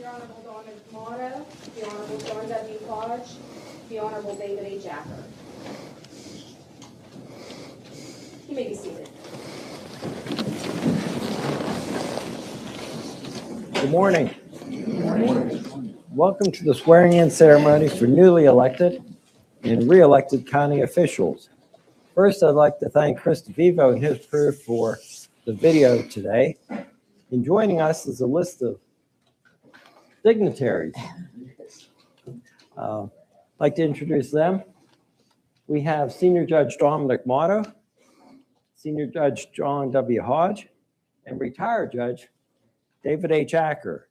The Honorable Donna D'Amato, the Honorable John W. Hodge, the Honorable David H. Acker. You may be seated. Good morning. Good morning. Welcome to the swearing-in ceremony for newly elected and re-elected county officials. First, I'd like to thank Chris DeVivo and his crew for the video today. And joining us is a list of dignitaries. I'd like to introduce them. We have Senior Judge Dominic Motto, Senior Judge John W. Hodge, and retired Judge David H. Acker.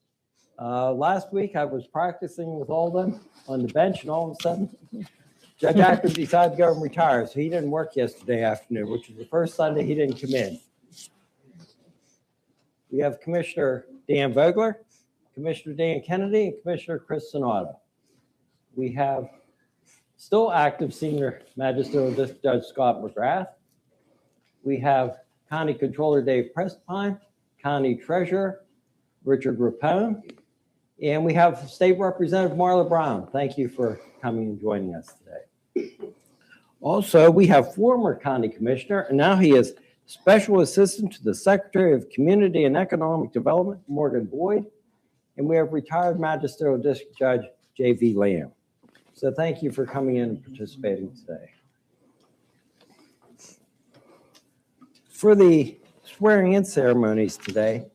Last week, I was practicing with all of them on the bench, and all of a sudden, Judge Acker decided to go and retire, so he didn't work yesterday afternoon, which was the first Sunday he didn't come in. We have Commissioner Dan Vogler, Commissioner Dan Kennedy, and Commissioner Chris Sonato. We have still active Senior Magisterial District Judge Scott McGrath. We have County Controller Dave Prestpine, County Treasurer Richard Rapone, and we have State Representative Marla Brown. Thank you for coming and joining us today. Also, we have former County Commissioner, and now he is Special Assistant to the Secretary of Community and Economic Development, Morgan Boyd, and we have retired Magisterial District Judge J.V. Lamb. So thank you for coming in and participating today. For the swearing-in ceremonies today,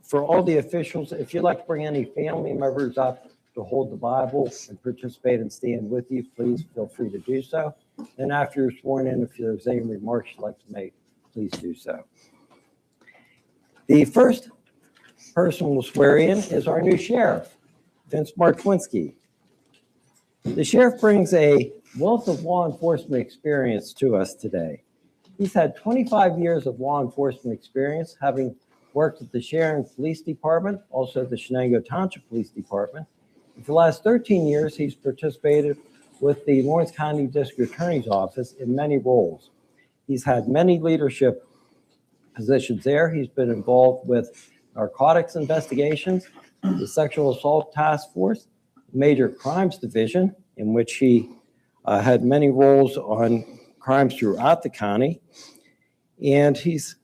for all the officials, if you'd like to bring any family members up to hold the Bible and participate and stand with you, please feel free to do so. And after you're sworn in, if there's any remarks you'd like to make, please do so. The first person we'll swear in is our new sheriff, Vince Martwinski. The sheriff brings a wealth of law enforcement experience to us today. He's had 25 years of law enforcement experience, having worked at the Sharon Police Department, also the Shenango Township Police Department. And for the last 13 years, he's participated with the Lawrence County District Attorney's Office in many roles. He's had many leadership positions there. He's been involved with narcotics investigations, the Sexual Assault Task Force, Major Crimes Division, in which he had many roles on crimes throughout the county. And he's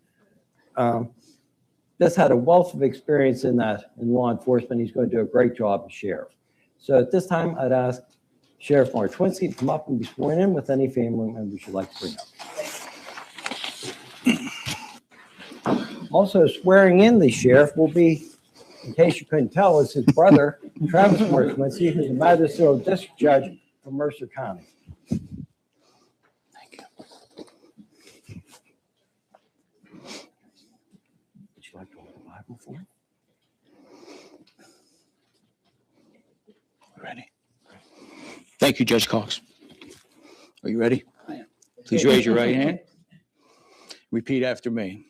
just had a wealth of experience in law enforcement. He's going to do a great job as sheriff. So at this time, I'd ask Sheriff Martwinski to come up and be sworn in with any family members you'd like to bring up. Also swearing in the sheriff will be, in case you couldn't tell, is his brother, Travis Martwinski, who's a Magisterial District Judge from Mercer County. Thank you. Would you like to hold the Bible for me? Ready? Thank you, Judge Cox. Are you ready? I am. Please raise your right hand. Repeat after me.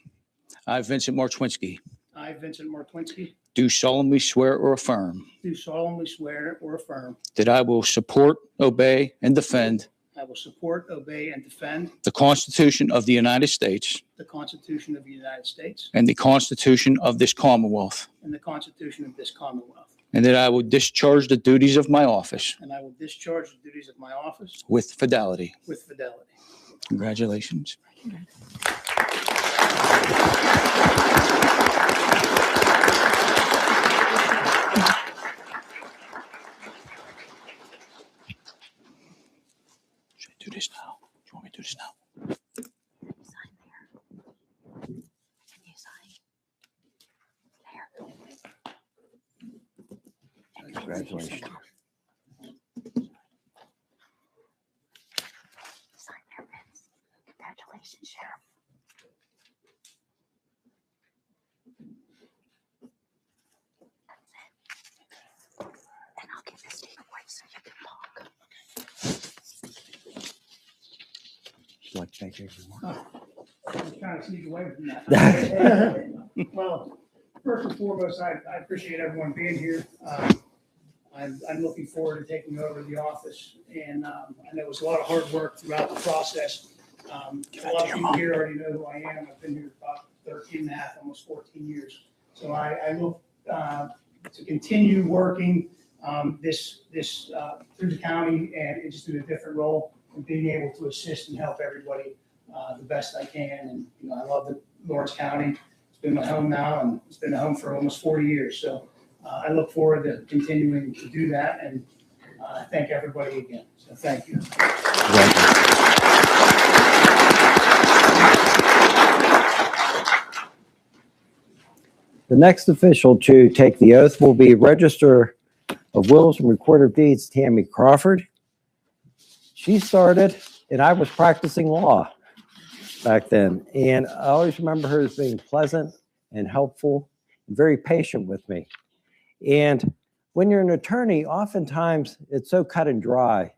I, Vincent Martwinski, I, Vincent Martwinski, do solemnly swear or affirm do solemnly swear or affirm that I will support, obey, and defend I will support, obey, and defend the Constitution of the United States the Constitution of the United States and the Constitution of this Commonwealth, and the Constitution of this Commonwealth, and that I will discharge the duties of my office and I will discharge the duties of my office with fidelity. with fidelity. Congratulations. Should I do this now? Do you want me to do this now? Sign there. And you sign there. Congratulations. Sign there, Vince. Congratulations, Sheriff. That's it. And I'll give this to your wife so you can talk. Would you like to make your remarks? I'm trying to sneak away from that. Well, first and foremost, I appreciate everyone being here. I'm looking forward to taking over the office, and I know it was a lot of hard work throughout the process. A lot of people here already know who I am. I've been here about 13 and a half, almost 14 years. So I look to continue working through the county and just in a different role and being able to assist and help everybody the best I can. And I love Lawrence County. It's been my home now, and it's been a home for almost 40 years. So I look forward to continuing to do that, and thank everybody again. So thank you. The next official to take the oath will be Register of Wills and Recorder of Deeds, Tammy Crawford. She started, and I was practicing law back then. And I always remember her as being pleasant and helpful and very patient with me. And when you're an attorney, oftentimes it's so cut and dry,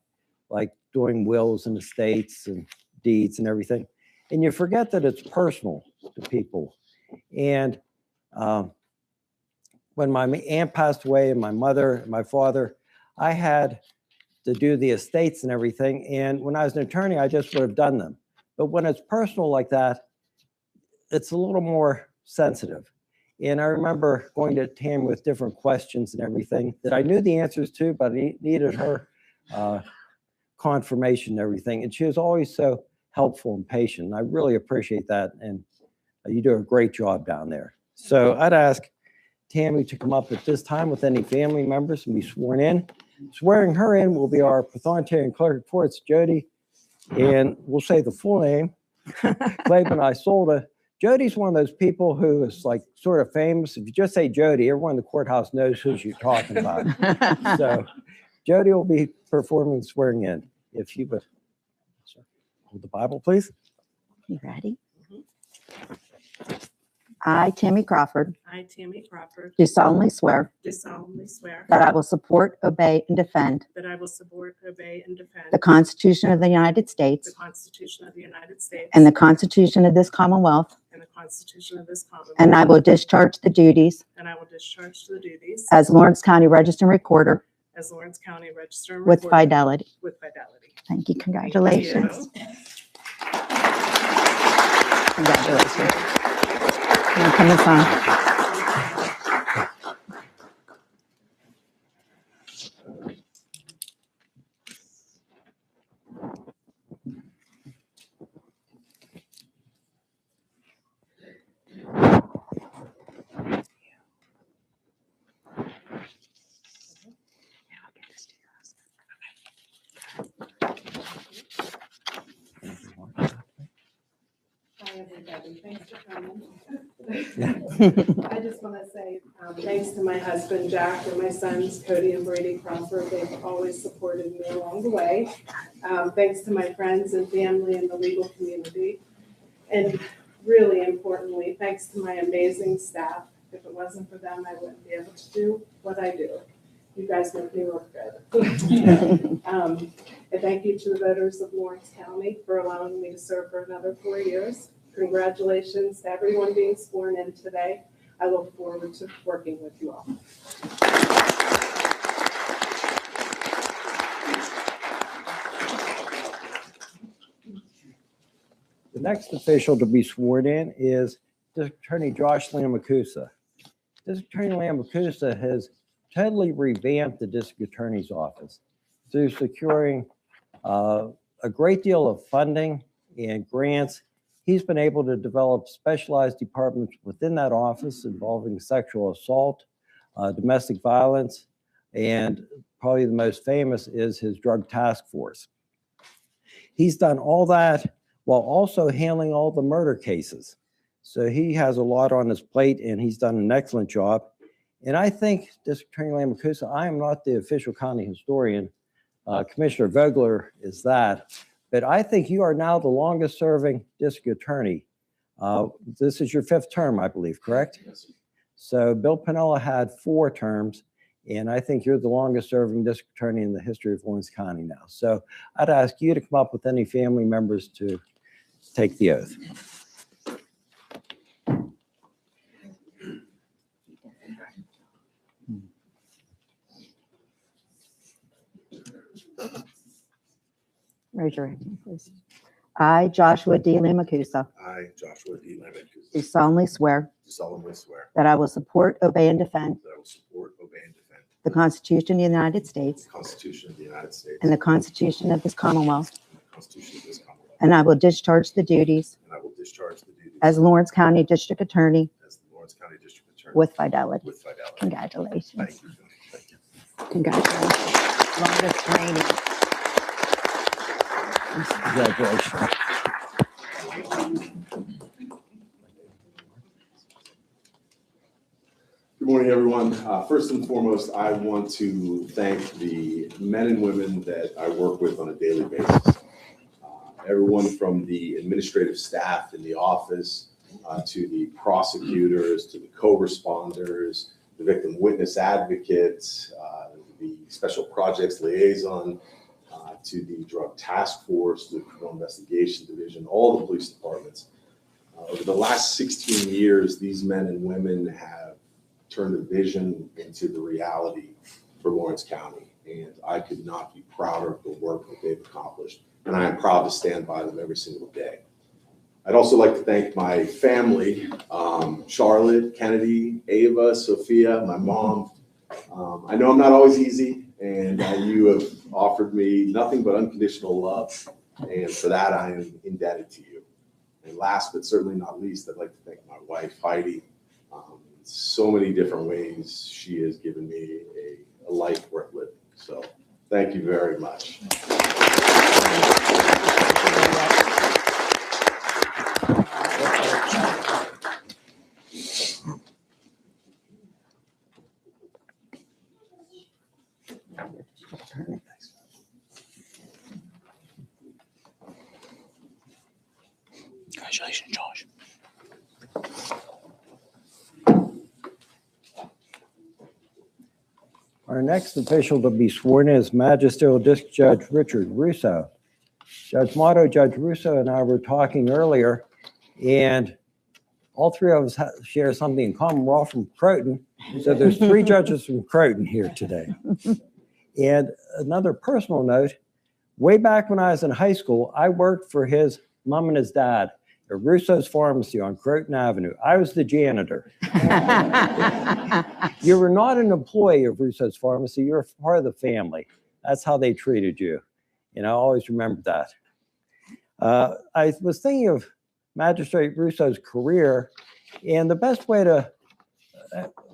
like doing wills and estates and deeds and everything. And you forget that it's personal to people. And when my aunt passed away and my mother and my father, I had to do the estates and everything. And when I was an attorney, I just would have done them. But when it's personal like that, it's a little more sensitive. And I remember going to Tam with different questions and everything that I knew the answers to, but I needed her confirmation and everything. And she was always so helpful and patient. And I really appreciate that. And you do a great job down there. So I'd ask Tammy to come up at this time with any family members and be sworn in. Swearing her in will be our Pathonetarian Clerk of Courts, Jody, and we'll say the full name, Clayton Isolda. Jody's one of those people who is like sort of famous. If you just say Jody, everyone in the courthouse knows who you're talking about. So Jody will be performing swearing in. If you would hold the Bible, please. You ready? I, Tammy Crawford, I, Tammy Crawford, do solemnly swear do solemnly swear that I will support, obey, and defend that I will support, obey, and defend the Constitution of the United the States Constitution of the United States and the Constitution of this Commonwealth, and the Constitution of this Commonwealth, and I will discharge the duties and I will discharge the duties as Lawrence County Register and Recorder as Lawrence County Register and with Recorder fidelity. with fidelity. Thank you. Thank Congratulations. you. Congratulations. You come and sign. Hi, everybody. Thanks for coming. I just want to say thanks to my husband, Jack, and my sons, Cody and Brady Crawford. They've always supported me along the way. Thanks to my friends and family in the legal community. And really importantly, thanks to my amazing staff. If it wasn't for them, I wouldn't be able to do what I do. You guys make me look good. And thank you to the voters of Lawrence County for allowing me to serve for another 4 years. Congratulations to everyone being sworn in today. I look forward to working with you all. The next official to be sworn in is District Attorney Josh Lamacusa. District Attorney Lamacusa has totally revamped the district attorney's office through securing a great deal of funding and grants. He's been able to develop specialized departments within that office involving sexual assault, domestic violence, and probably the most famous is his drug task force. He's done all that while also handling all the murder cases. So he has a lot on his plate, and he's done an excellent job. And I think, District Attorney Lamacusa, I am not the official county historian. Commissioner Vogler is that. But I think you are now the longest serving district attorney. This is your 5th term, I believe, correct? Yes. So Bill Piniella had 4 terms, and I think you're the longest serving district attorney in the history of Lawrence County now. So I'd ask you to come up with any family members to take the oath. Raise your hand, please. I, Joshua D. Lamacusa, I, Joshua D. Lamacusa, do solemnly swear do solemnly swear that I will support, obey, and defend that I will support, the Constitution of the United States, the Constitution of the United States, and the Constitution of this Commonwealth, and the Constitution of this Commonwealth, and I will discharge the duties and I will discharge the duties as Lawrence County District Attorney as the Lawrence County District Attorney with fidelity. with fidelity. Congratulations. Thank you. Thank you. Congratulations. Longest reigning. Congratulations. Good morning, everyone. First and foremost, I want to thank the men and women that I work with on a daily basis. Everyone from the administrative staff in the office to the prosecutors, to the co-responders, the victim witness advocates, the special projects liaison, to the drug task force, the criminal investigation division, all the police departments. Over the last 16 years, these men and women have turned a vision into the reality for Lawrence County. And I could not be prouder of the work that they've accomplished. And I am proud to stand by them every single day. I'd also like to thank my family, Charlotte, Kennedy, Ava, Sophia, my mom. I know I'm not always easy, and you have offered me nothing but unconditional love. And for that, I am indebted to you. And last but certainly not least, I'd like to thank my wife, Heidi. So many different ways she has given me a life worth living. So thank you very much. Congratulations, Josh. Our next official to be sworn in is Magisterial District Judge Richard Russo. Judge Motto, Judge Russo and I were talking earlier, and all three of us share something in common. We're all from Croton, so there's three judges from Croton here today. And another personal note, way back when I was in high school, I worked for his mom and his dad at Russo's Pharmacy on Croton Avenue. I was the janitor. You were not an employee of Russo's Pharmacy. You were part of the family. That's how they treated you. And I always remember that. I was thinking of Magistrate Russo's career, and the best way to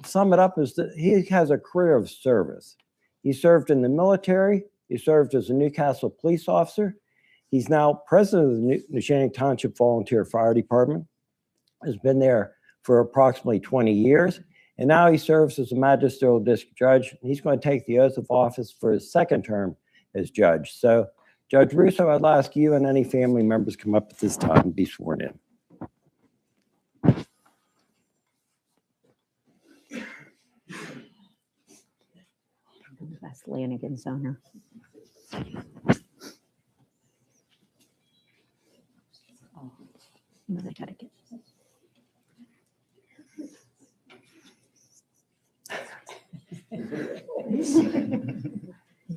sum it up is that he has a career of service. He served in the military. He served as a Newcastle police officer. He's now president of the Neshannock Township Volunteer Fire Department. Has been there for approximately 20 years. And now he serves as a magisterial district judge. He's going to take the oath of office for his second term as judge. So, Judge Russo, I'd ask you and any family members come up at this time and be sworn in. That's Lanigan's owner. Oh, another dedicate.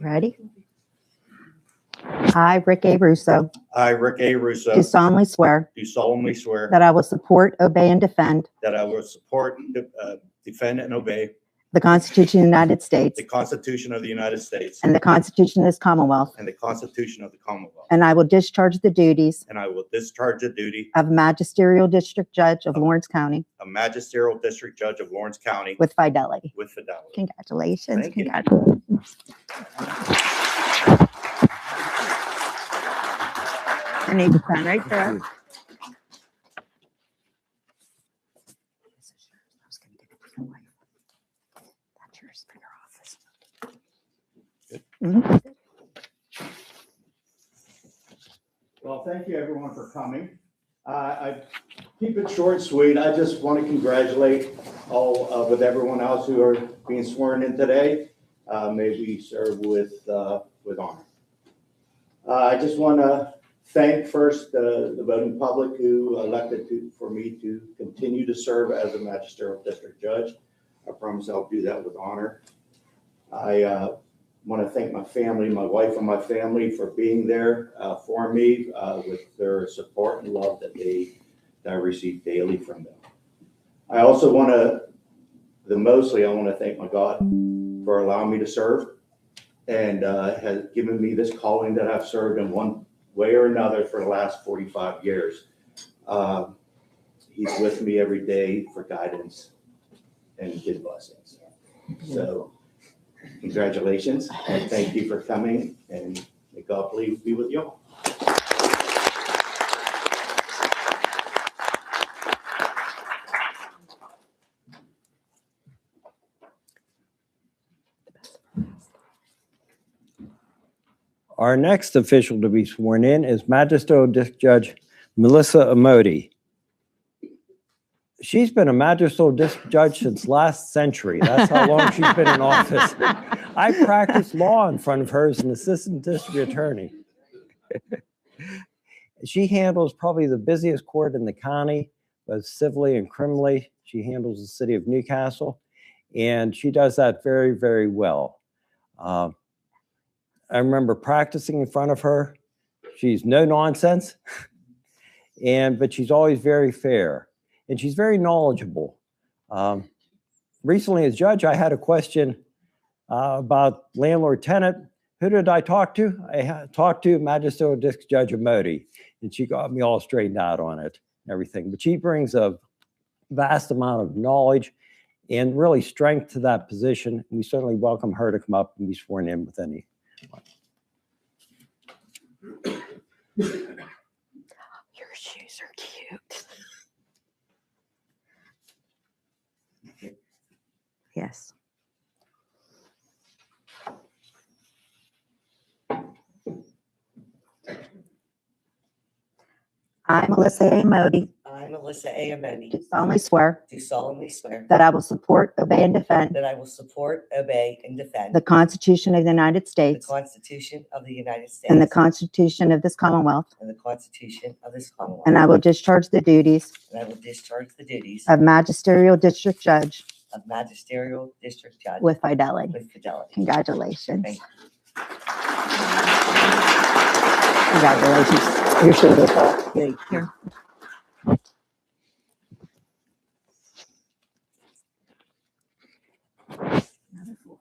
Ready? I, Rick A. Russo, I, Rick A. Russo, do solemnly swear do solemnly swear that I will support, obey, and defend that I will support, defend, and obey the Constitution of the United States the Constitution of the United States and the Constitution of this Commonwealth, and the Constitution of the Commonwealth. and I will discharge the duties And I will discharge the duty of Magisterial District Judge of Lawrence County of Magisterial District Judge of Lawrence County with fidelity. with fidelity. Congratulations. Thank you. Congratulations. I need to pen right there. Thank That's yours for your office. Mhm. Well, thank you everyone for coming. I keep it short and sweet. I just want to congratulate all with everyone else who are being sworn in today. May we serve with honor. I just want to thank first the voting public who elected for me to continue to serve as a magisterial district judge. I promise I'll do that with honor. I want to thank my family, my wife and my family for being there for me with their support and love that I receive daily from them. I also want to, I want to thank my God for for allowing me to serve and has given me this calling that I've served in one way or another for the last 45 years. He's with me every day for guidance and his blessings. So congratulations and thank you for coming, and may God be with you all. Our next official to be sworn in is Magisterial District Judge Melissa Amodi. She's been a magisterial district judge since last century. That's how long she's been in office. I practiced law in front of her as an assistant district attorney. She handles probably the busiest court in the county, both civilly and criminally. She handles the city of Newcastle, and she does that very, very well. I remember practicing in front of her. She's no nonsense, but she's always very fair, and she's very knowledgeable. Recently, as judge, I had a question about landlord-tenant. Who did I talk to? I talked to Magisterial District Judge Amodi, and she got me all straightened out on it and everything. But she brings a vast amount of knowledge and really strength to that position. We certainly welcome her to come up and be sworn in with any. Your shoes are cute. Yes. I, Melissa A. Modi, I, Melissa A. Amoni, do solemnly swear do solemnly swear that I will support, obey, and defend that I will support, obey, and defend the Constitution of the United the States Constitution of the United States and the Constitution of this Commonwealth, and the Constitution of this Commonwealth, and I will discharge the duties and I will discharge the duties of Magisterial District Judge of Magisterial District Judge with fidelity. with fidelity. Congratulations. Thank you. Congratulations. Your shoes are cool. Thank you. Here. Another 4.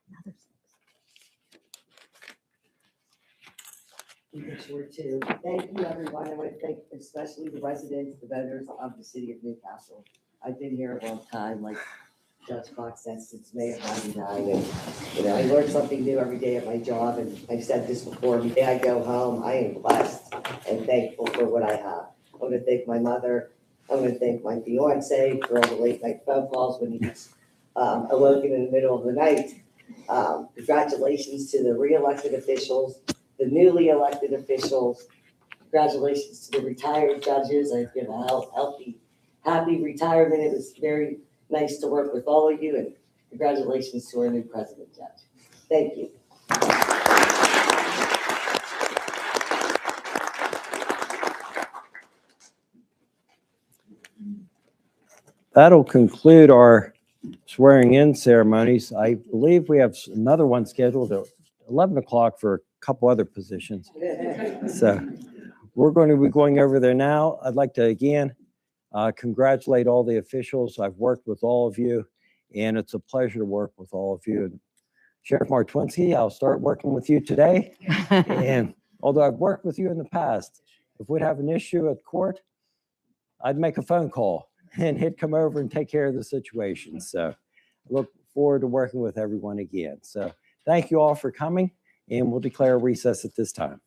Another 6. You can swear too. Thank you, everyone. I want to thank especially the residents, the voters of the city of Newcastle. I've been here a long time, like Judge Cox said, since May of '99. And, I learn something new every day at my job. And I've said this before, every day I go home, I am blessed and thankful for what I have. I want to thank my mother. I want to thank my fiance for all the late night phone calls when he's awoken in the middle of the night. Congratulations to the re-elected officials, the newly elected officials. Congratulations to the retired judges. I've given a healthy, happy retirement. It was very nice to work with all of you, and congratulations to our new president judge. Thank you. That'll conclude our swearing in ceremonies. I believe we have another one scheduled at 11 o'clock for a couple other positions. So we're going to be going over there now. I'd like to again congratulate all the officials. I've worked with all of you, and it's a pleasure to work with all of you. Sheriff Martwinsky, I'll start working with you today. And although I've worked with you in the past, if we'd have an issue at court, I'd make a phone call and he'd come over and take care of the situation. So I look forward to working with everyone again. So thank you all for coming, and we'll declare a recess at this time.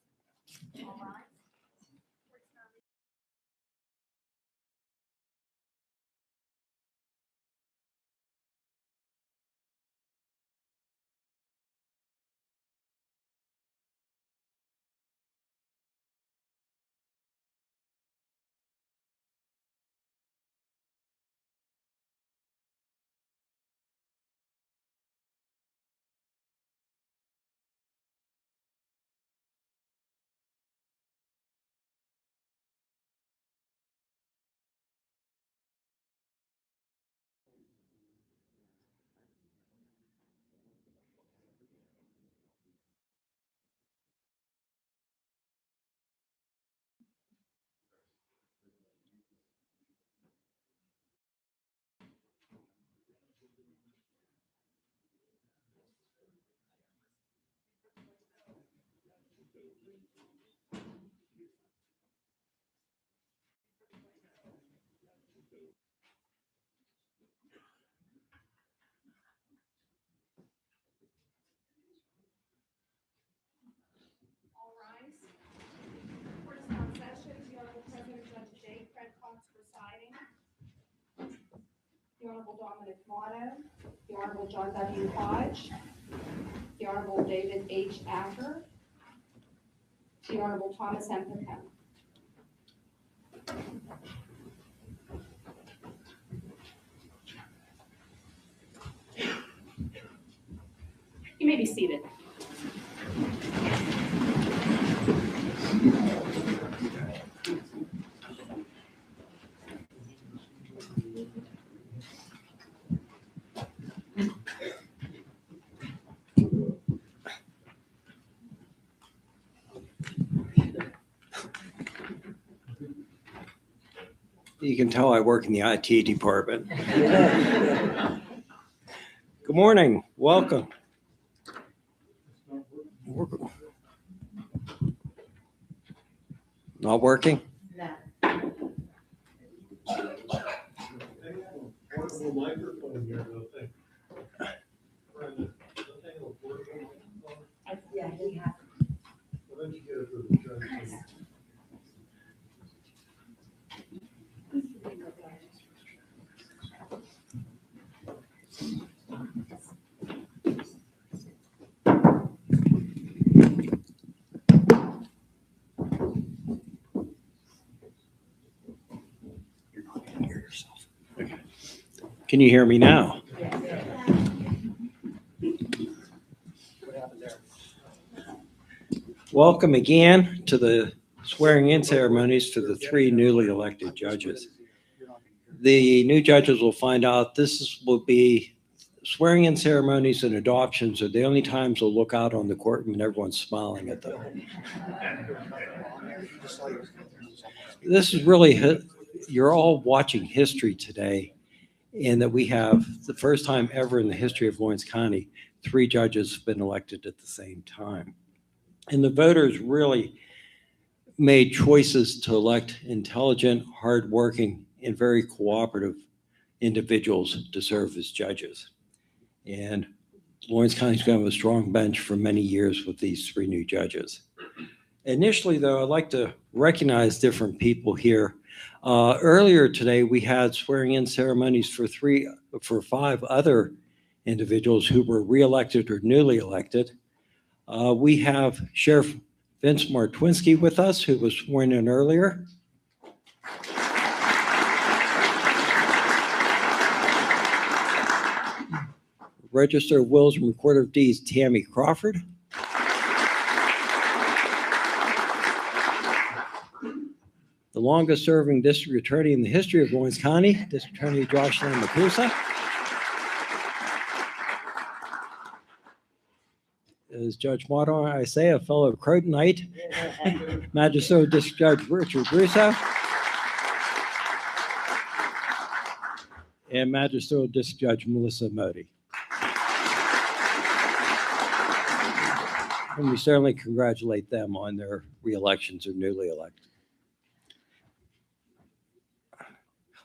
All rise. Court is now in session. The Honorable President Judge J. Fred Cox presiding. The Honorable Dominic Motto. The Honorable John W. Hodge. The Honorable David H. Acker. The Honorable Thomas M. Peckham. You may be seated. You can tell I work in the IT department. Good morning, welcome. Not working? Portable microphone here, though, thing. Brenda, don't they have a portable microphone? Yeah, he has. Why don't you get it for the judge? Can you hear me now? Welcome again to the swearing-in ceremonies for the 3 newly elected judges. The new judges will find out will be swearing-in ceremonies and adoptions are the only times they'll look out on the courtroom and everyone's smiling at them. This is really, you're all watching history today, in that we have the first time ever in the history of Lawrence County, 3 judges have been elected at the same time. And the voters really made choices to elect intelligent, hardworking, and very cooperative individuals to serve as judges. And Lawrence County's going to have a strong bench for many years with these 3 new judges. Initially, though, I'd like to recognize different people here. Earlier today, we had swearing-in ceremonies for 5 other individuals who were reelected or newly elected. We have Sheriff Vince Martwinski with us, who was sworn in earlier. Register of Wills and Recorder of Deeds, Tammy Crawford. The longest-serving district attorney in the history of Lawrence County, District Attorney Jocelyn Macusa. As Judge Motto, I say, a fellow Crotonite, Magistrate District Judge Richard Russo, and Magistrate District Judge Melissa Modi. And we certainly congratulate them on their re-elections or newly elected.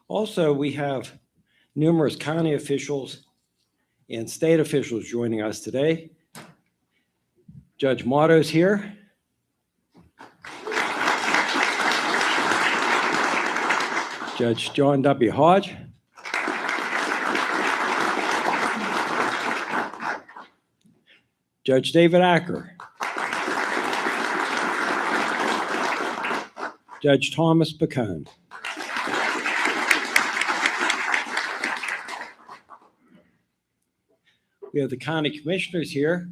Also, we have numerous county officials and state officials joining us today. Judge Motto's here. Judge John W. Hodge. Judge David Acker. Judge Thomas Peckham. We have the county commissioners here.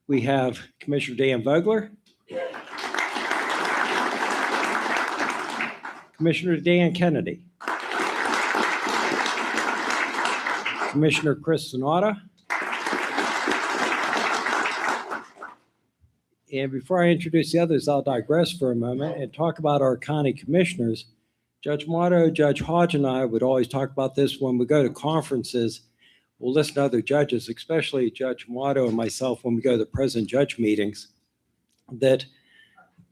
We have Commissioner Dan Vogler, Commissioner Dan Kennedy, Commissioner Chris Sonata. And before I introduce the others, I'll digress for a moment and talk about our county commissioners. Judge Motto, Judge Hodge, and I would always talk about this when we go to conferences. We'll listen to other judges, especially Judge Motto and myself, when we go to the president judge meetings, that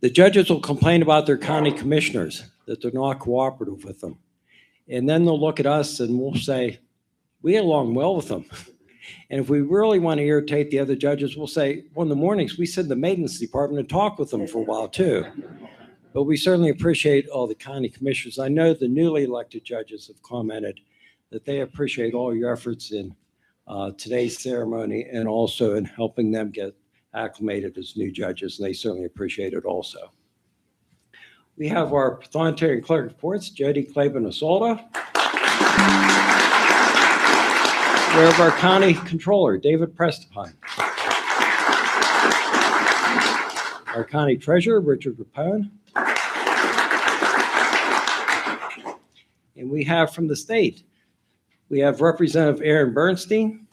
The judges will complain about their county commissioners, that they're not cooperative with them. And then they'll look at us and we'll say, we get along well with them. And if we really want to irritate the other judges, we'll say, well, in the mornings, we sit in the maintenance department and talk with them for a while too. But we certainly appreciate all the county commissioners. I know the newly elected judges have commented that they appreciate all your efforts in today's ceremony and also in helping them get acclimated as new judges, and they certainly appreciate it also. We have our pathonetary and clerk reports, Jody Claiborne-Asolda. We have our county controller, David Prestipine. Our county treasurer, Richard Rapone. And we have from the state, we have Representative Aaron Bernstein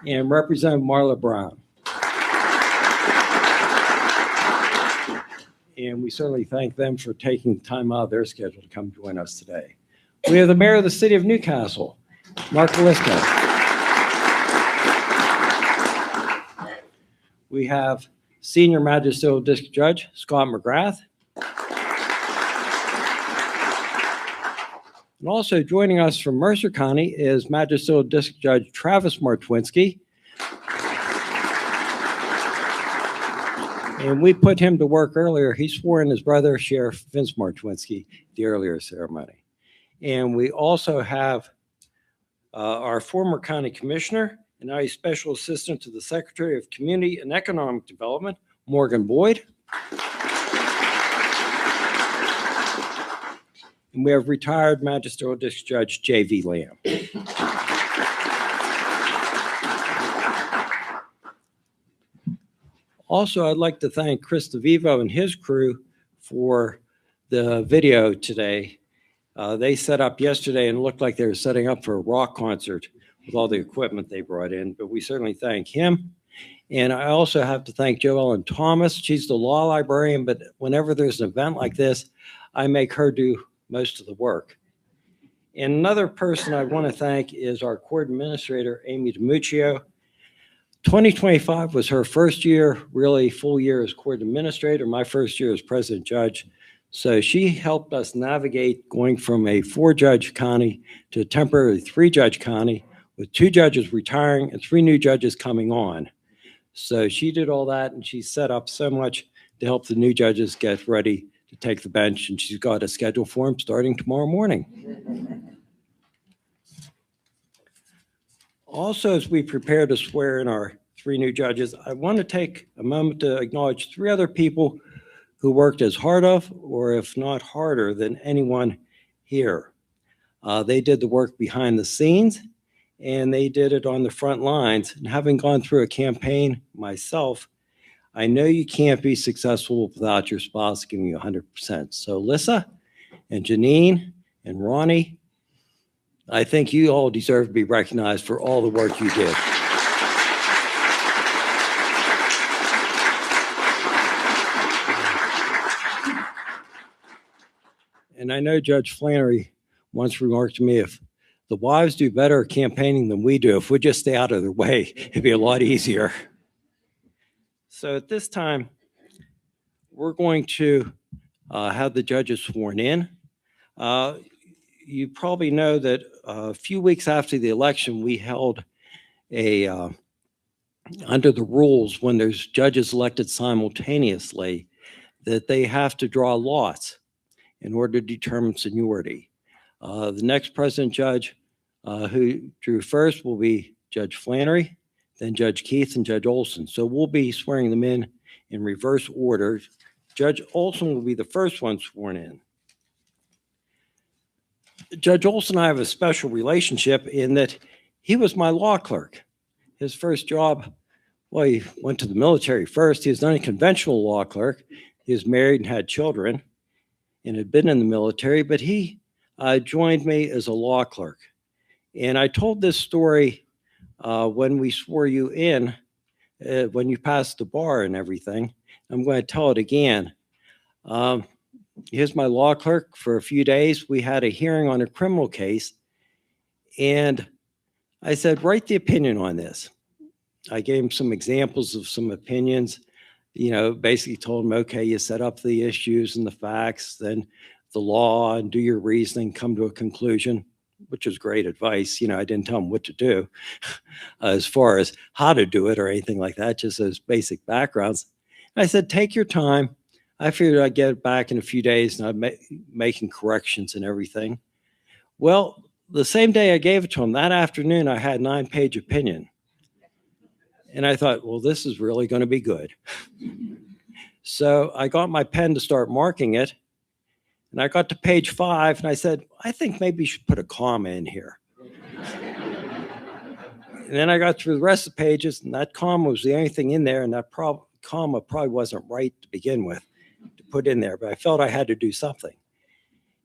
and Representative Marla Brown. And we certainly thank them for taking time out of their schedule to come join us today. We have the mayor of the city of Newcastle, Mark Velisco. We have senior magisterial district judge, Scott McGrath. And also joining us from Mercer County is magisterial district judge Travis Martwinski. And we put him to work earlier. He swore in his brother, Sheriff Vince Martwinski, the earlier ceremony. And we also have our former county commissioner and now he's special assistant to the Secretary of Community and Economic Development, Morgan Boyd. And we have retired magisterial district judge J.V. Lamb. Also, I'd like to thank Chris DeVivo and his crew for the video today. They set up yesterday and looked like they were setting up for a rock concert with all the equipment they brought in, but we certainly thank him. And I also have to thank JoEllen Thomas. She's the law librarian, but whenever there's an event like this, I make her do most of the work. And another person I want to thank is our court administrator, Amy DiMuccio. 2025 was her first year, really full year as court administrator, my first year as president judge. So she helped us navigate going from a 4-judge county to a temporary 3-judge county with 2 judges retiring and 3 new judges coming on. So she did all that and she set up so much to help the new judges get ready to take the bench, and she's got a schedule for them starting tomorrow morning. Also, as we prepare to swear in our 3 new judges, I want to take a moment to acknowledge 3 other people who worked as hard of, or if not harder than anyone here. They did the work behind the scenes, and they did it on the front lines. And having gone through a campaign myself, I know you can't be successful without your spouse giving you 100%. So Lissa and Janine and Ronnie, I think you all deserve to be recognized for all the work you did. And I know Judge Flannery once remarked to me, if the wives do better at campaigning than we do, if we just stay out of their way, it'd be a lot easier. So at this time, we're going to have the judges sworn in. You probably know that a few weeks after the election, we held a, under the rules, when there's judges elected simultaneously, that they have to draw lots in order to determine seniority. The next president judge who drew first will be Judge Flannery, then Judge Keith and Judge Olson. So we'll be swearing them in reverse order. Judge Olson will be the first one sworn in. Judge Olson and I have a special relationship in that he was my law clerk. His first job, well, he went to the military first. He was not a conventional law clerk. He was married and had children and had been in the military, but he joined me as a law clerk. And I told this story when we swore you in, when you passed the bar and everything. I'm going to tell it again. Here's my law clerk for a few days. We had a hearing on a criminal case, and I said, write the opinion on this. I gave him some examples of some opinions, you know, basically told him, okay, you set up the issues and the facts, then the law, and do your reasoning, come to a conclusion, which is great advice. You know, I didn't tell him what to do as far as how to do it or anything like that, just those basic backgrounds. I said, take your time. I figured I'd get it back in a few days and I'd making corrections and everything. Well, the same day I gave it to him, that afternoon, I had 9-page opinion. And I thought, well, this is really going to be good. So I got my pen to start marking it. And I got to page 5 and I said, I think maybe you should put a comma in here. And then I got through the rest of the pages, and that comma was the only thing in there, and that comma probably wasn't right to begin with to put in there, but I felt I had to do something.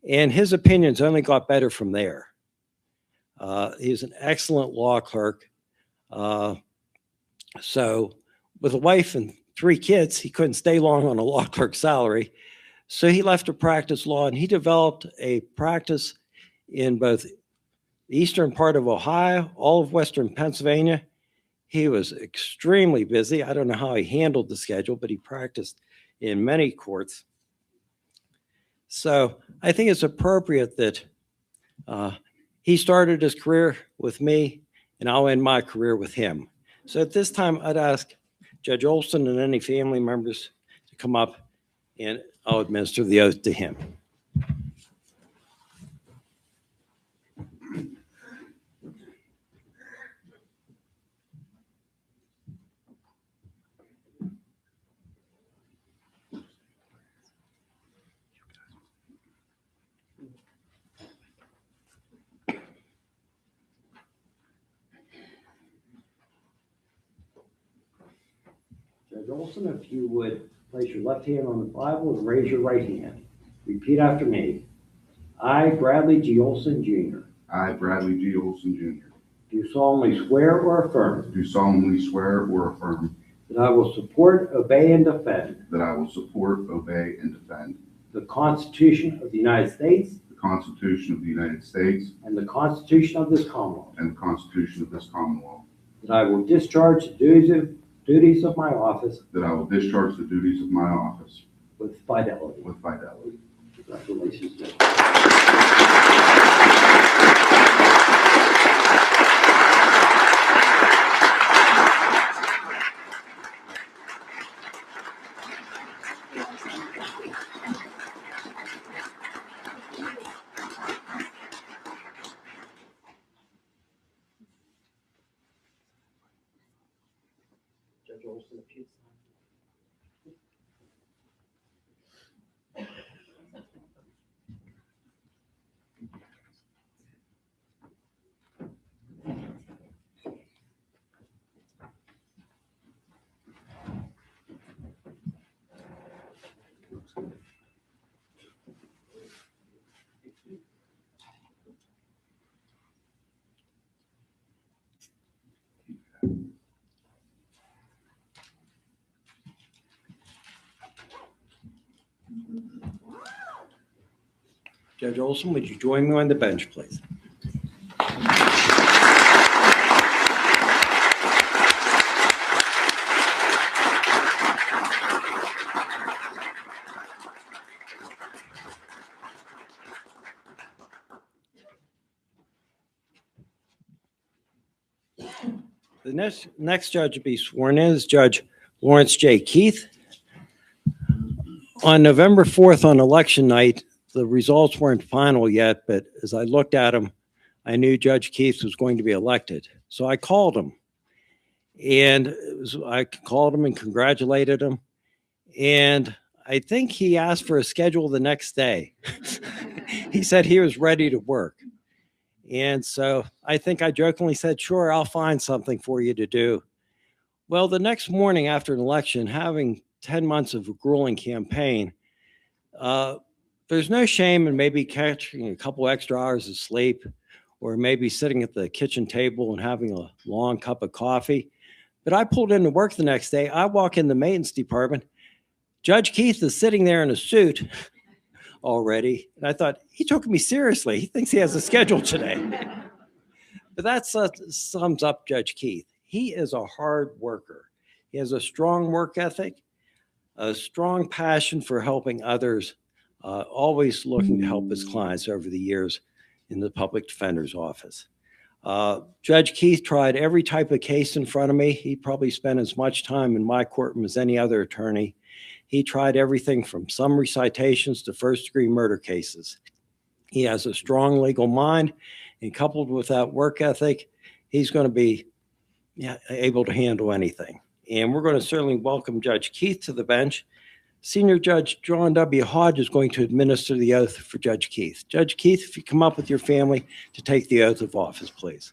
And his opinions only got better from there. He's an excellent law clerk. So with a wife and 3 kids, he couldn't stay long on a law clerk salary. So he left to practice law, and he developed a practice in both the eastern part of Ohio, all of western Pennsylvania. He was extremely busy. I don't know how he handled the schedule, but he practiced in many courts. So I think it's appropriate that he started his career with me, and I'll end my career with him. So at this time, I'd ask Judge Olson and any family members to come up, and I'll administer the oath to him. Judge Olson, if you would place your left hand on the Bible and raise your right hand. Repeat after me. I, Bradley G. Olson, Jr. I, Bradley G. Olson, Jr. Do solemnly swear or affirm Do solemnly swear or affirm that I will support, obey, and defend that I will support, obey, and defend the Constitution of the United States the Constitution of the United States and the Constitution of this Commonwealth. and the Constitution of this Commonwealth. That I will discharge the duties of my office That I will discharge the duties of my office with fidelity. with fidelity. Congratulations, Judge. Judge Olson, if you sign. Judge Olson, would you join me on the bench, please? The next judge to be sworn in is Judge Lawrence J. Keith. On November 4th, on election night, the results weren't final yet, but as I looked at him, I knew Judge Keith was going to be elected. So I called him, and I called him and congratulated him. And I think he asked for a schedule the next day. He said he was ready to work. And so I think I jokingly said, sure, I'll find something for you to do. Well, the next morning after an election, having 10 months of a grueling campaign, there's no shame in maybe catching a couple extra hours of sleep, or maybe sitting at the kitchen table and having a long cup of coffee. But I pulled into work the next day. I walk in the maintenance department. Judge Keith is sitting there in a suit already. And I thought, he took me seriously. He thinks he has a schedule today. But that sums up Judge Keith. He is a hard worker. He has a strong work ethic, a strong passion for helping others, always looking to help his clients over the years in the public defender's office. Judge Keith tried every type of case in front of me. He probably spent as much time in my courtroom as any other attorney. He tried everything from summary citations to first-degree murder cases. He has a strong legal mind, and coupled with that work ethic, he's going to be able to handle anything. And we're going to certainly welcome Judge Keith to the bench. Senior Judge John W. Hodge is going to administer the oath for Judge Keith. Judge Keith, if you come up with your family to take the oath of office, please.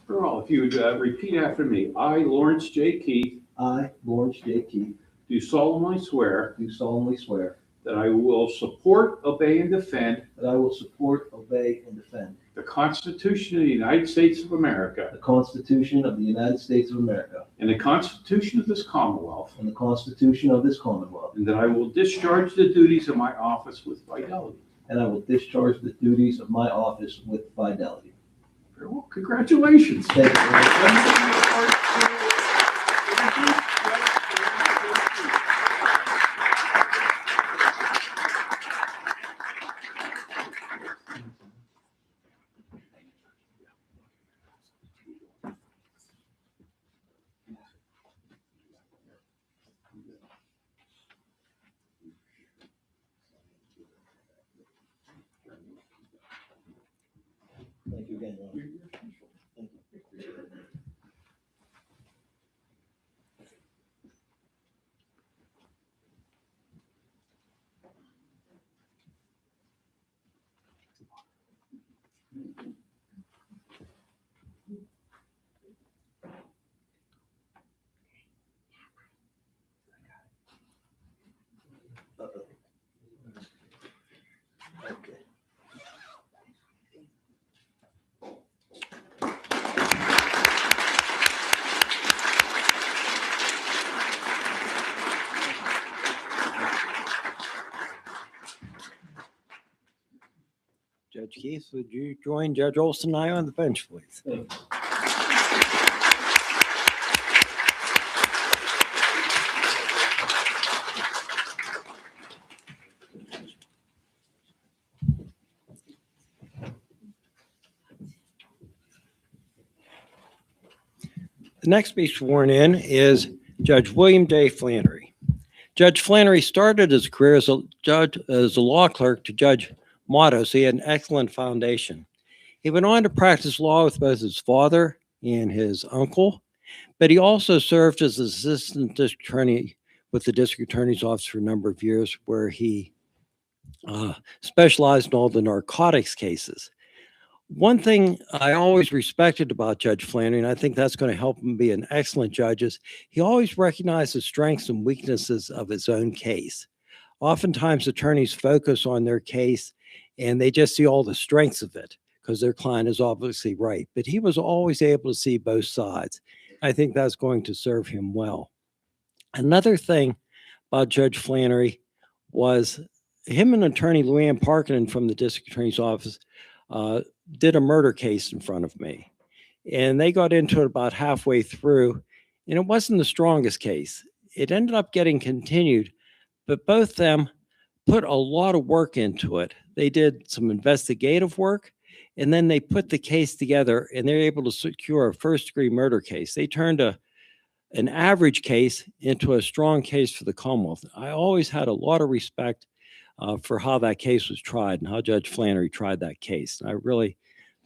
For all, if you would repeat after me. I, Lawrence J. Keith, I, Lawrence J. Keith, do solemnly swear do solemnly swear that I will support, obey, and defend that I will support, obey, and defend the Constitution of the United States of America the Constitution of the United States of America and the Constitution of this Commonwealth, and the Constitution of this Commonwealth, and that I will discharge the duties of my office with fidelity. and I will discharge the duties of my office with fidelity. Very well. Congratulations. Thank you very much. Thank you again, Ron. Thank you. Uh-oh. Okay. Judge Keith, would you join Judge Olson and I on the bench, please? Thank you. The next to be sworn in is Judge William J. Flannery. Judge Flannery started his career as a law clerk to Judge Motto, so he had an excellent foundation. He went on to practice law with both his father and his uncle, but he also served as assistant district attorney with the district attorney's office for a number of years, where he specialized in all the narcotics cases. One thing I always respected about Judge Flannery, and I think that's going to help him be an excellent judge, is he always recognized the strengths and weaknesses of his own case. Oftentimes, attorneys focus on their case and they just see all the strengths of it because their client is obviously right. But he was always able to see both sides. I think that's going to serve him well. Another thing about Judge Flannery was him and attorney Luann Parkinen from the district attorney's office did a murder case in front of me. And they got into it about halfway through, and it wasn't the strongest case. It ended up getting continued, but both them put a lot of work into it. They did some investigative work, and then they put the case together, and they're able to secure a first-degree murder case. They turned an average case into a strong case for the Commonwealth. I always had a lot of respect for how that case was tried and how Judge Flannery tried that case. And I really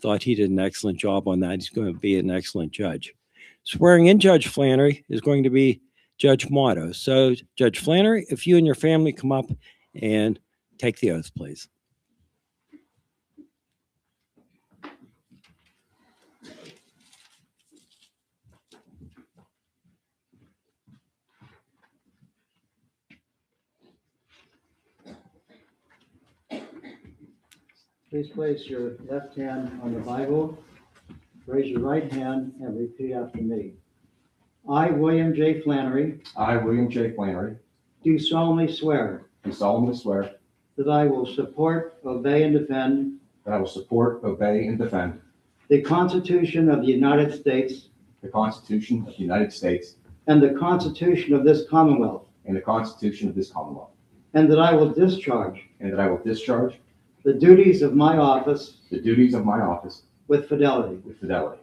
thought he did an excellent job on that. He's going to be an excellent judge. Swearing in Judge Flannery is going to be Judge Motto. So, Judge Flannery, if you and your family come up and take the oath, please. Please place your left hand on the Bible, raise your right hand, and repeat after me. I, William J. Flannery, I, William J. Flannery, do solemnly swear do solemnly swear that I will support, obey, and defend that I will support, obey, and defend the Constitution of the United States the Constitution of the United States and the Constitution of this Commonwealth, and the Constitution of this Commonwealth, and that I will discharge and that I will discharge the duties of my office the duties of my office with fidelity. with fidelity.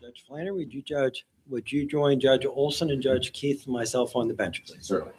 Judge Flannery, would you join Judge Olson and Judge Keith and myself on the bench, please? Certainly.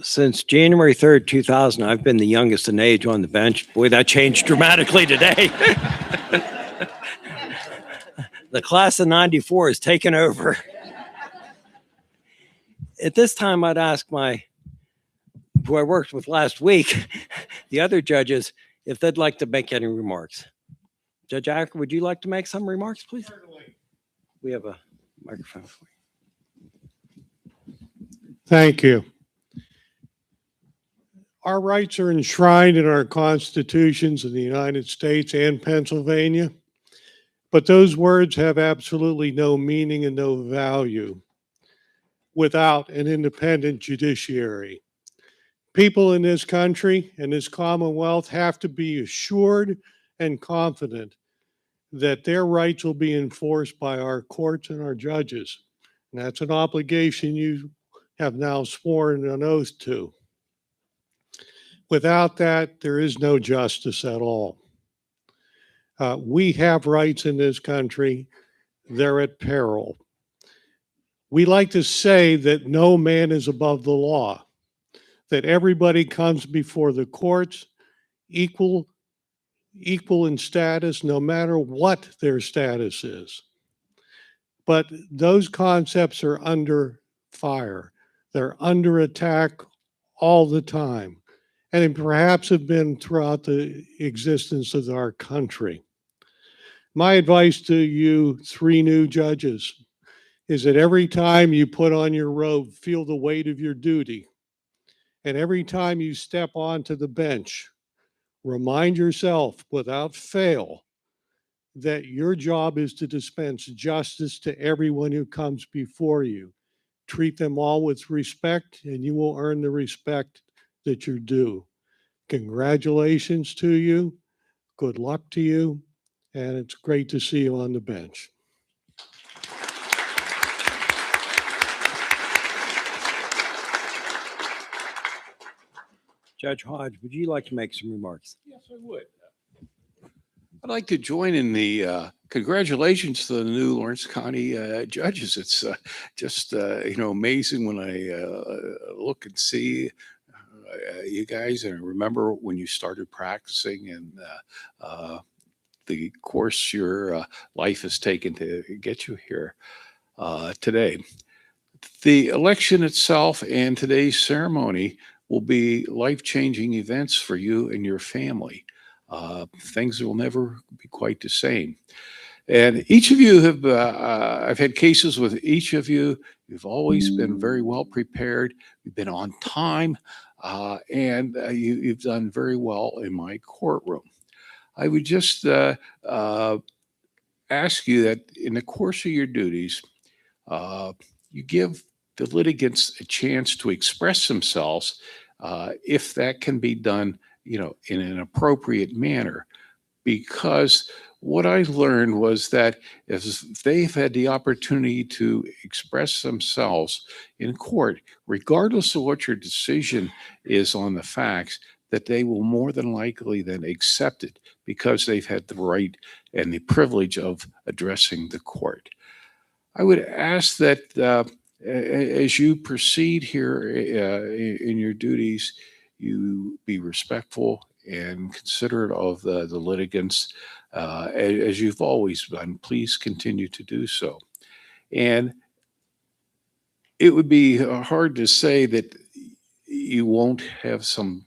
Since January 3rd, 2000, I've been the youngest in age on the bench. Boy, that changed dramatically today. The class of 94 has taken over. At this time, I'd ask who I worked with last week, the other judges, if they'd like to make any remarks. Judge Acker, would you like to make some remarks, please? Certainly. We have a microphone for you. Thank you. Our rights are enshrined in our constitutions in the United States and Pennsylvania, but those words have absolutely no meaning and no value without an independent judiciary. People in this country and this Commonwealth have to be assured and confident that their rights will be enforced by our courts and our judges. And that's an obligation you have now sworn an oath to. Without that, there is no justice at all. We have rights in this country. They're at peril. We like to say that no man is above the law, that everybody comes before the courts equal in status, no matter what their status is. But those concepts are under fire. They're under attack all the time, and perhaps have been throughout the existence of our country. My advice to you three new judges is that every time you put on your robe, feel the weight of your duty. And every time you step onto the bench, remind yourself without fail that your job is to dispense justice to everyone who comes before you. Treat them all with respect, and you will earn the respect that you're due. Congratulations to you. Good luck to you. And it's great to see you on the bench. Judge Hodge, would you like to make some remarks? Yes, I would. I'd like to join in the congratulations to the new Lawrence County judges. It's just amazing when I look and see you guys, and I remember when you started practicing and the course your life has taken to get you here today. The election itself and today's ceremony will be life-changing events for you and your family. things will never be quite the same. And each of you have, I've had cases with each of you. You've always been very well prepared. You've been on time, and you've done very well in my courtroom. I would just ask you that in the course of your duties, you give the litigants a chance to express themselves if that can be done, in an appropriate manner. Because what I learned was that if they've had the opportunity to express themselves in court, regardless of what your decision is on the facts, that they will more than likely then accept it because they've had the right and the privilege of addressing the court. I would ask that as you proceed here in your duties, you be respectful and considerate of the litigants, as you've always been. Please continue to do so. And it would be hard to say that you won't have some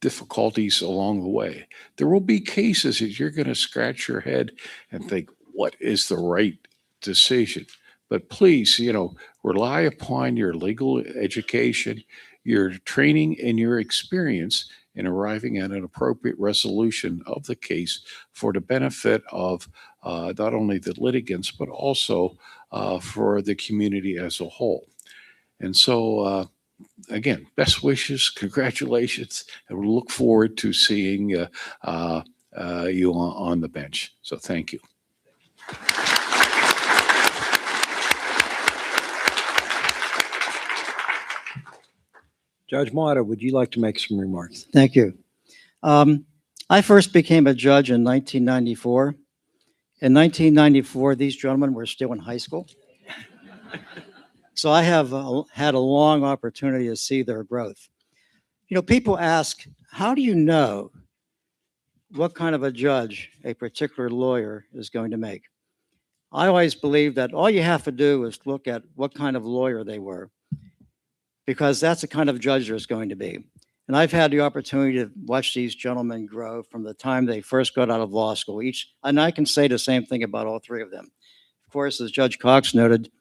difficulties along the way. There will be cases that you're going to scratch your head and think, what is the right decision? But please, rely upon your legal education, your training, and your experience in arriving at an appropriate resolution of the case for the benefit of not only the litigants, but also for the community as a whole. And so, again, best wishes, congratulations, and we look forward to seeing you on the bench. So thank you. Judge Mata, would you like to make some remarks? Thank you. I first became a judge in 1994. In 1994, these gentlemen were still in high school. So I have had a long opportunity to see their growth. People ask, how do you know what kind of a judge a particular lawyer is going to make? I always believe that all you have to do is look at what kind of lawyer they were, because that's the kind of judge there's going to be. And I've had the opportunity to watch these gentlemen grow from the time they first got out of law school. And I can say the same thing about all three of them. Of course, as Judge Cox noted,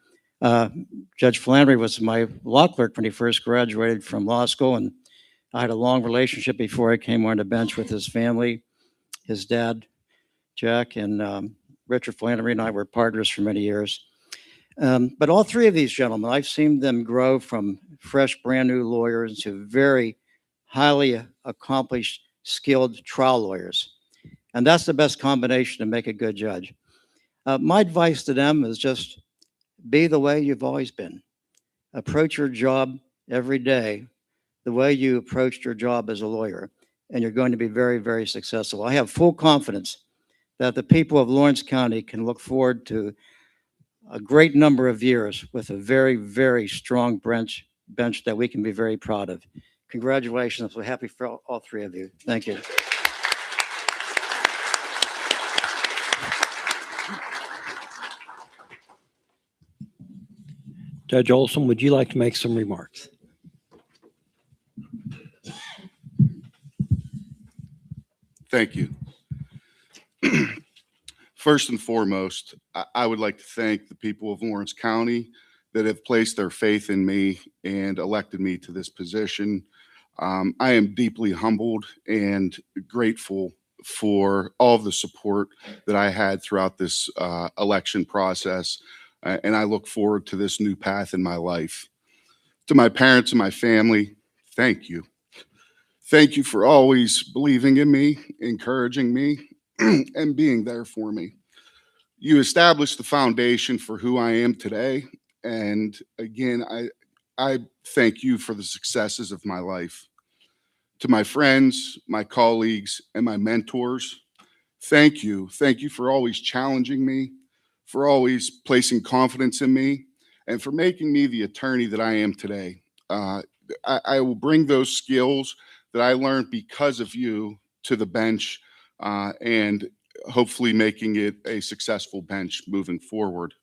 Judge Flannery was my law clerk when he first graduated from law school, and I had a long relationship before I came on the bench with his family. His dad, Jack, and Richard Flannery and I were partners for many years. But all three of these gentlemen, I've seen them grow from fresh, brand new lawyers to very highly accomplished, skilled trial lawyers. And that's the best combination to make a good judge. My advice to them is just be the way you've always been. Approach your job every day the way you approached your job as a lawyer, and you're going to be very, very successful. I have full confidence that the people of Lawrence County can look forward to a great number of years with a very, very strong bench that we can be very proud of. Congratulations. We're happy for all three of you. Thank you. Judge Olson, would you like to make some remarks? Thank you. First and foremost, I would like to thank the people of Lawrence County that have placed their faith in me and elected me to this position. I am deeply humbled and grateful for all of the support that I had throughout this election process, and I look forward to this new path in my life. To my parents and my family, thank you. Thank you for always believing in me, encouraging me, and being there for me. You established the foundation for who I am today, and again, I thank you for the successes of my life. To my friends, my colleagues, and my mentors, thank you. Thank you for always challenging me, for always placing confidence in me, and for making me the attorney that I am today. I will bring those skills that I learned because of you to the bench, and hopefully making it a successful bench moving forward.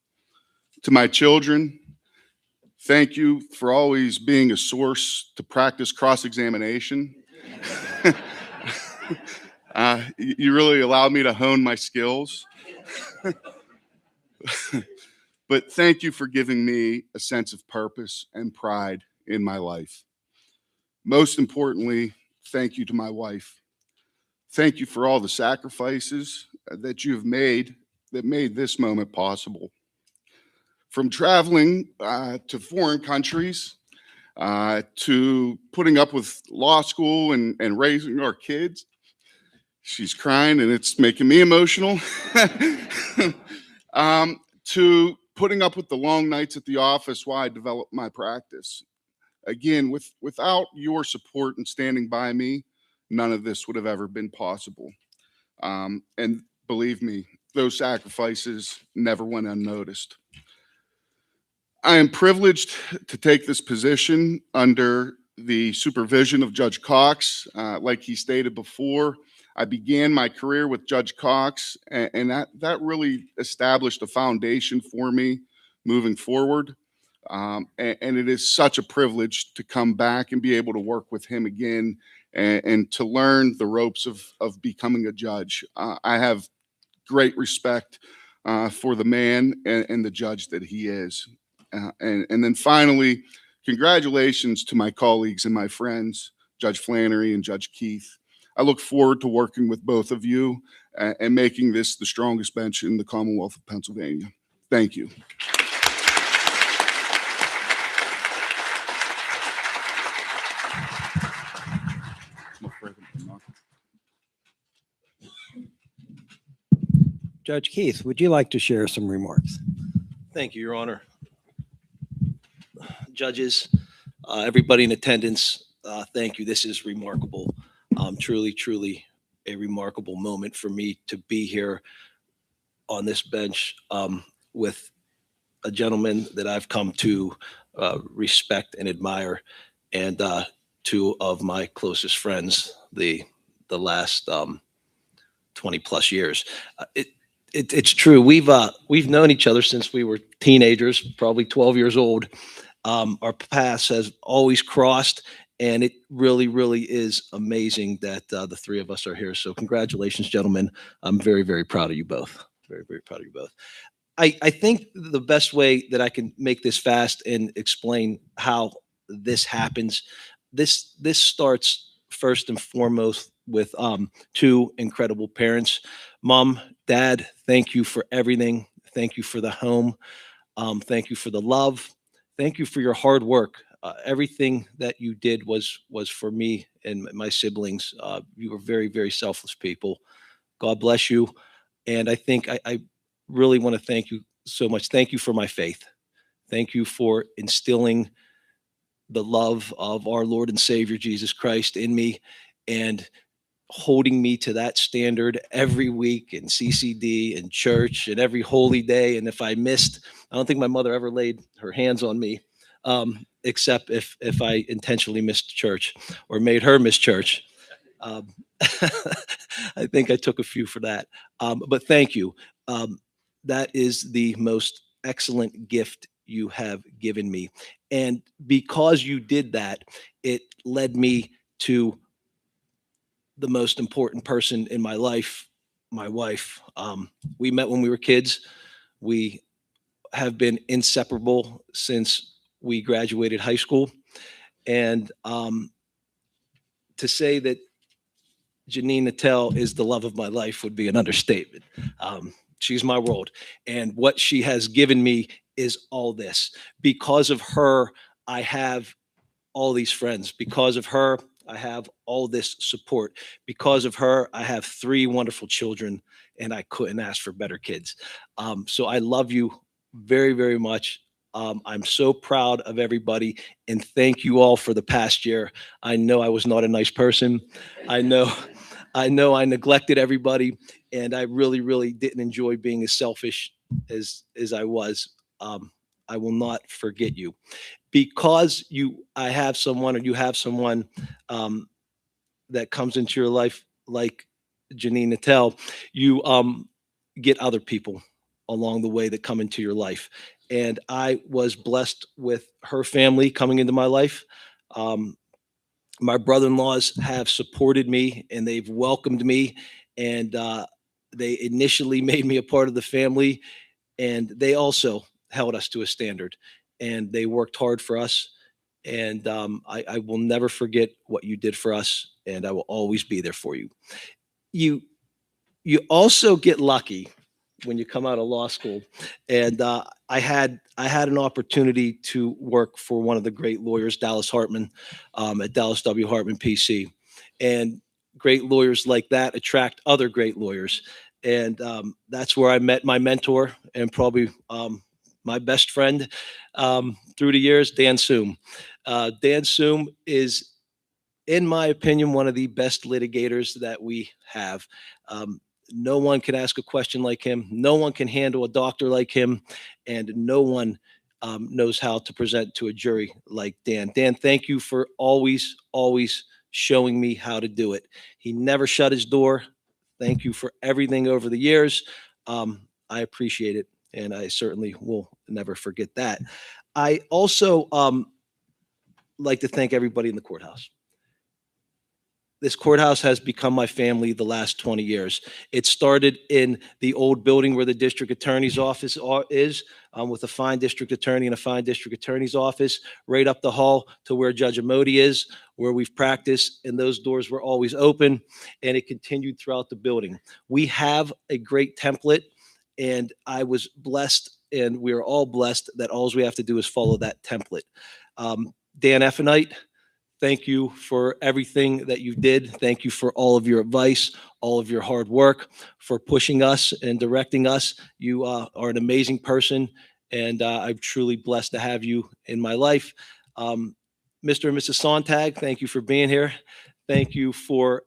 To my children, thank you for always being a source to practice cross-examination. You really allowed me to hone my skills. But thank you for giving me a sense of purpose and pride in my life. Most importantly, thank you to my wife. Thank you for all the sacrifices that you have made that made this moment possible. From traveling to foreign countries, to putting up with law school and raising our kids. She's crying and it's making me emotional. To putting up with the long nights at the office while I developed my practice. Again, without your support and standing by me, none of this would have ever been possible. And believe me, those sacrifices never went unnoticed. I am privileged to take this position under the supervision of Judge Cox. Like he stated before, I began my career with Judge Cox, and that really established a foundation for me moving forward. And it is such a privilege to come back and be able to work with him again and to learn the ropes of becoming a judge. I have great respect for the man and the judge that he is. And then finally, congratulations to my colleagues and my friends, Judge Flannery and Judge Keith. I look forward to working with both of you and making this the strongest bench in the Commonwealth of Pennsylvania. Thank you. Judge Keith, would you like to share some remarks? Thank you, Your Honor. Judges, everybody in attendance, thank you. This is remarkable. Truly, truly a remarkable moment for me to be here on this bench with a gentleman that I've come to respect and admire, and two of my closest friends the last 20 plus years. It's true. We've known each other since we were teenagers, probably 12 years old. Our paths has always crossed, and it really, really is amazing that the three of us are here. So congratulations, gentlemen. I'm very, very proud of you both. Very, very proud of you both. I think the best way that I can make this fast and explain how this happens, this starts first and foremost with two incredible parents. Mom, Dad, thank you for everything. Thank you for the home. Thank you for the love. Thank you for your hard work. Everything that you did was for me and my siblings. You were very, very selfless people. God bless you. And I think I really want to thank you so much. Thank you for my faith. Thank you for instilling the love of our Lord and Savior Jesus Christ in me and holding me to that standard every week in CCD and church and every holy day. And if I missed, I don't think my mother ever laid her hands on me, except if I intentionally missed church or made her miss church. I think I took a few for that. But thank you. That is the most excellent gift you have given me. And because you did that, it led me to the most important person in my life, my wife. We met when we were kids. We have been inseparable since we graduated high school. And to say that Janine Natel is the love of my life would be an understatement. She's my world. And what she has given me is all this. Because of her, I have all these friends. Because of her, I have all this support. Because of her, I have 3 wonderful children, and I couldn't ask for better kids. So I love you very, very much. I'm so proud of everybody, and thank you all for the past year. I know I was not a nice person. I know I neglected everybody, and I really, really didn't enjoy being as selfish as I was. I will not forget you. Because I have someone, or you have someone that comes into your life like Janine Natel, you get other people along the way that come into your life. And I was blessed with her family coming into my life. My brother-in-laws have supported me and they've welcomed me, and they initially made me a part of the family, and they also held us to a standard, and they worked hard for us. And I will never forget what you did for us, and I will always be there for you. You you also get lucky when you come out of law school, and I had an opportunity to work for one of the great lawyers, Dallas Hartman, at Dallas W. Hartman PC, and great lawyers like that attract other great lawyers, and that's where I met my mentor and probably my best friend through the years, Dan Soom. Dan Soom is, in my opinion, one of the best litigators that we have. No one can ask a question like him. No one can handle a doctor like him. And no one knows how to present to a jury like Dan. Dan, thank you for always, always showing me how to do it. He never shut his door. Thank you for everything over the years. I appreciate it. And I certainly will never forget that. I also like to thank everybody in the courthouse. This courthouse has become my family the last 20 years. It started in the old building where the district attorney's office is, with a fine district attorney and a fine district attorney's office, right up the hall to where Judge Amodi is, where we've practiced, and those doors were always open, and it continued throughout the building. We have a great template, and I was blessed, and we are all blessed that all we have to do is follow that template. Dan Effenite, thank you for everything that you did. Thank you for all of your advice, all of your hard work, for pushing us and directing us. You are an amazing person, and I'm truly blessed to have you in my life. Mr. and Mrs. Sontag, thank you for being here. Thank you for,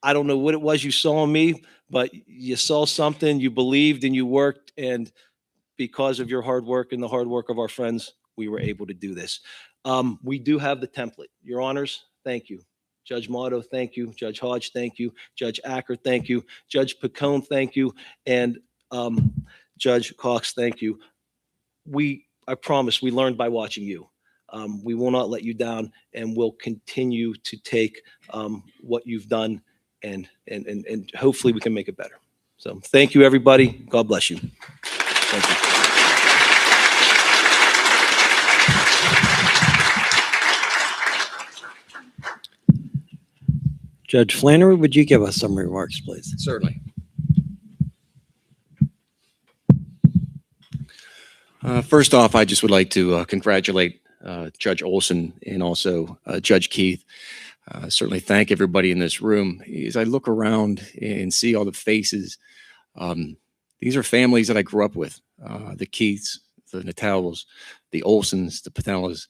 I don't know what it was you saw in me, but you saw something, you believed, and you worked, and because of your hard work and the hard work of our friends, we were able to do this. We do have the template. Your honors, thank you. Judge Motto, thank you. Judge Hodge, thank you. Judge Acker, thank you. Judge Picone, thank you. And Judge Cox, thank you. I promise we learned by watching you. We will not let you down, and we'll continue to take what you've done, and hopefully we can make it better. So thank you, everybody. God bless you. Thank you. Judge Flannery, would you give us some remarks, please? Certainly. First off, I just would like to congratulate Judge Olson and also Judge Keith. Certainly thank everybody in this room. As I look around and see all the faces, these are families that I grew up with, the Keiths, the Natals, the Olsons, the Patellas.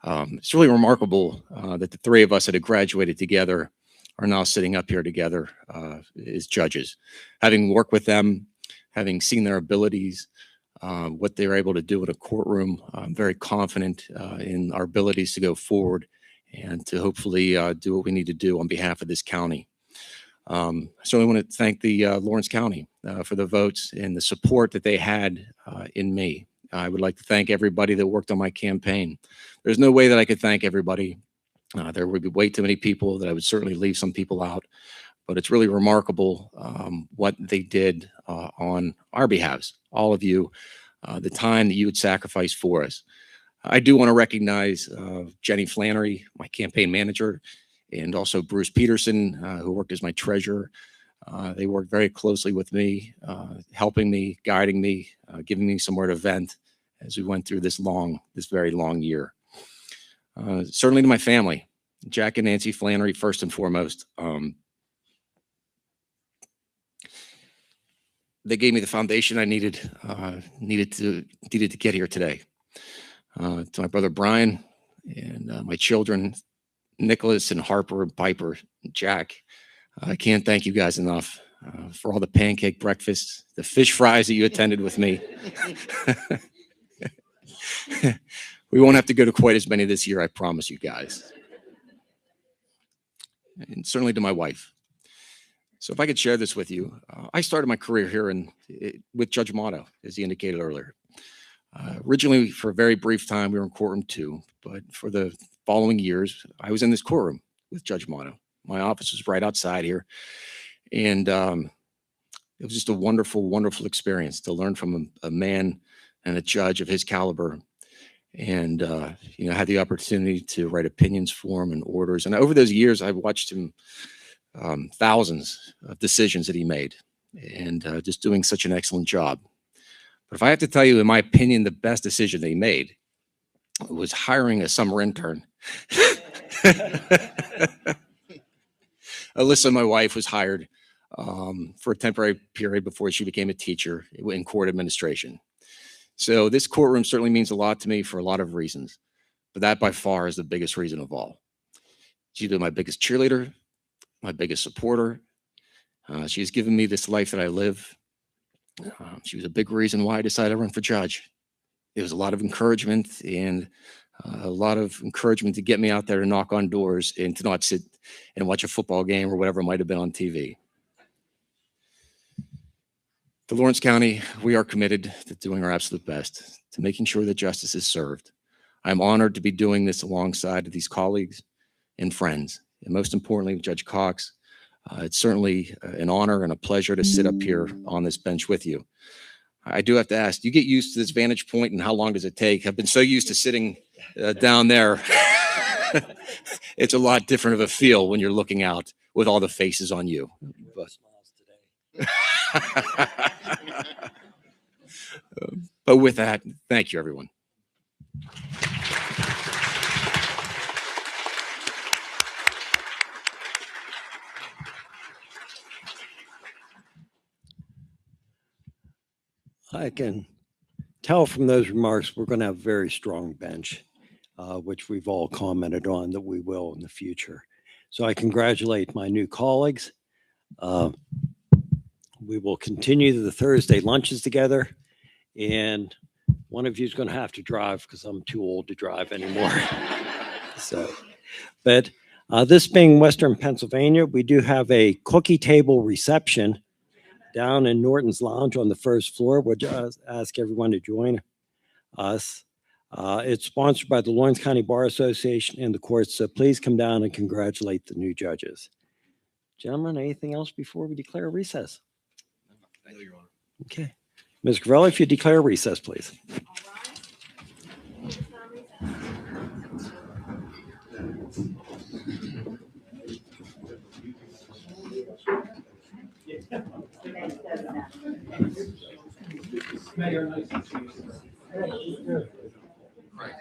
It's really remarkable that the three of us that had graduated together are now sitting up here together as judges. Having worked with them, having seen their abilities, what they're able to do in a courtroom, I'm very confident in our abilities to go forward and to hopefully do what we need to do on behalf of this county. I certainly want to thank the Lawrence County for the votes and the support that they had in me. I would like to thank everybody that worked on my campaign. There's no way that I could thank everybody. There would be way too many people that I would certainly leave some people out, but it's really remarkable what they did on our behalves, all of you, the time that you would sacrifice for us. I do want to recognize Jenny Flannery, my campaign manager, and also Bruce Peterson, who worked as my treasurer. They worked very closely with me, helping me, guiding me, giving me somewhere to vent as we went through this very long year. Certainly to my family, Jack and Nancy Flannery, first and foremost. They gave me the foundation I needed to get here today. To my brother Brian and my children, Nicholas and Harper and Piper, and Jack, I can't thank you guys enough for all the pancake breakfasts, the fish fries that you attended with me. We won't have to go to quite as many this year, I promise you guys. And certainly to my wife. So if I could share this with you, I started my career here with Judge Motto, as he indicated earlier. Originally, for a very brief time, we were in courtroom 2, but for the following years, I was in this courtroom with Judge Mono. My office was right outside here, and it was just a wonderful, wonderful experience to learn from a man and a judge of his caliber, and had the opportunity to write opinions for him and orders. And over those years, I've watched him thousands of decisions that he made, and just doing such an excellent job. But if I have to tell you, in my opinion, the best decision they made was hiring a summer intern. Alyssa, my wife, was hired for a temporary period before she became a teacher in court administration. So this courtroom certainly means a lot to me for a lot of reasons, but that by far is the biggest reason of all. She's been my biggest cheerleader, my biggest supporter. She has given me this life that I live. She was a big reason why I decided to run for judge. It was a lot of encouragement and to get me out there to knock on doors and to not sit and watch a football game or whatever might have been on TV. To Lawrence County, we are committed to doing our absolute best, to making sure that justice is served. I'm honored to be doing this alongside of these colleagues and friends, and most importantly, Judge Cox. It's certainly an honor and a pleasure to sit up here on this bench with you. I do have to ask, do you get used to this vantage point, and how long does it take? I've been so used to sitting down there. It's a lot different of a feel when you're looking out with all the faces on you. But with that, thank you, everyone. I can tell from those remarks we're going to have a very strong bench, which we've all commented on that we will in the future. So I congratulate my new colleagues. We will continue the Thursday lunches together, and one of you is going to have to drive because I'm too old to drive anymore. But this being Western Pennsylvania, we do have a cookie table reception down in Norton's Lounge on the first floor. Would ask everyone to join us. It's sponsored by the Lawrence County Bar Association and the courts, so please come down and congratulate the new judges. Gentlemen, anything else before we declare a recess? No, Your Honor. Okay. Ms. Gravelli, if you declare a recess, please. Mayor, nice to see you. Right.